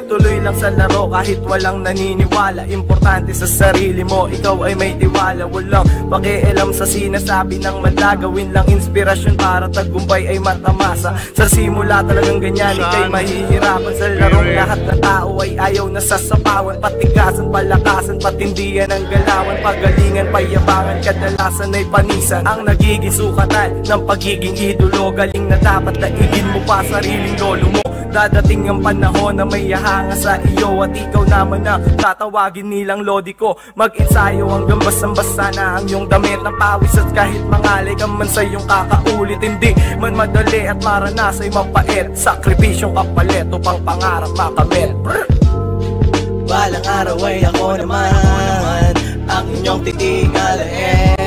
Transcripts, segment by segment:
tuloy-tuloy lang sa laro kahit walang naniniwala. Importante sa sarili mo, ikaw ay may tiwala. Walang pakialam sa sinasabi ng mata, gawin lang inspirasyon para tagumpay ay matamasa. Sa simula talagang ganyan, ika'y mahihirapan sa larong lahat na tao ay ayaw na sasapawan. Patigasan, palakasan, patindihan ang galawan, pagalingan, payabangan, kadalasan ay panisan ang nagiging sukatan ng pagiging idolo. Galing na dapat daigin mo pa sariling lolo mo. Dadating ang panahon na may hahanga sa iyo at ikaw naman na tatawagin nilang lodi ko. Mag-ensayo hanggang basang-basa na ang iyong damit ng pawis, at kahit mangalay ka man sa iyong kakaulit, hindi man madali at maranasa'y mapait. Sakripisyong kapalit upang pangarap makamit. Balang araw ay ako naman ang inyong titingalain.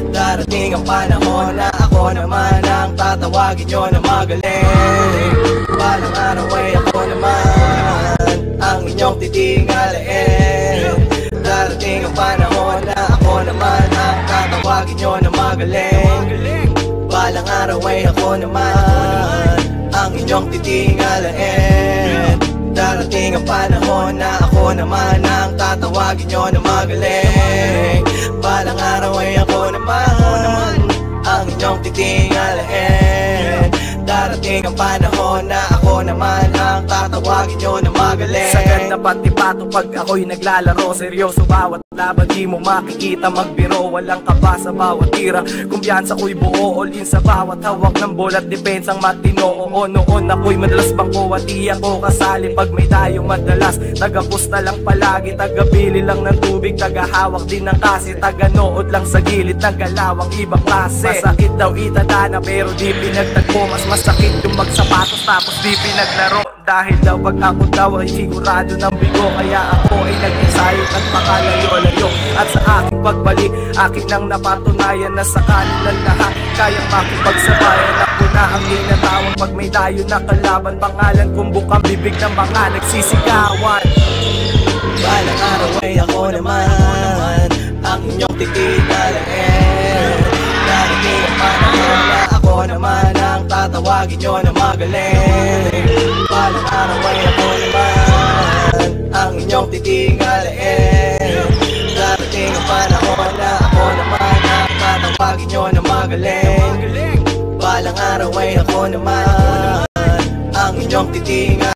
Darating ang panahon na ako naman ang tatawagin nyo na magaling. Balang araw ay ako naman ang inyong titingalain. Darating ang panahon na ako naman ang tatawagin nyo na magaling. Balang araw ay ako naman ang inyong titingalain. Darating ang panahon na ako naman ang tatawagin nyo na magaling. Balang araw ay ako naman ang inyong titingalain. Darating ang panahon na ako naman ang tatawagin nyo na magaling. Sagad na pati pato pag ako'y naglalaro, seryoso bawat laban, di mo makikita magbiro. Walang kaba sa bawat tira, kumpiyansa ko'y buo, all in sa bawat hawak ng bola at depensang matino. Oo, noon ako'y madalas bangko at di ako kasali pag may tayo madalas. Taga-pusta lang palagi, taga-bili lang ng tubig, taga-hawak din ng kasi, taga-nood lang sa gilid ng galawang ibang klase. Masakit daw itadana pero di pinagtagpo, mas masakit yung magsapatos tapos di pinaglaro. Dahil daw pag ako daw ay sigurado ng bigo, kaya ako ay nag-ensayo at makalayo-layo. At sa aking pagbalik, akin nang napatunayan na sa kanilang lahat kayang makipagsabayan. Ako na ang tinatawag pag may tayo na kalaban. Pangalan kong bukang bibig ng mga nagsisigawan. Balang araw ay ako naman ang inyong titingalain. Darating ang panahon na ako naman ang tatawagin nyo na magaling. Balang araw ay ako naman ang inyong titingalain. Darating ang panahon na ako naman ang tatawagin nyo na magaling. Balang araw ay ako naman ang inyong titingalain.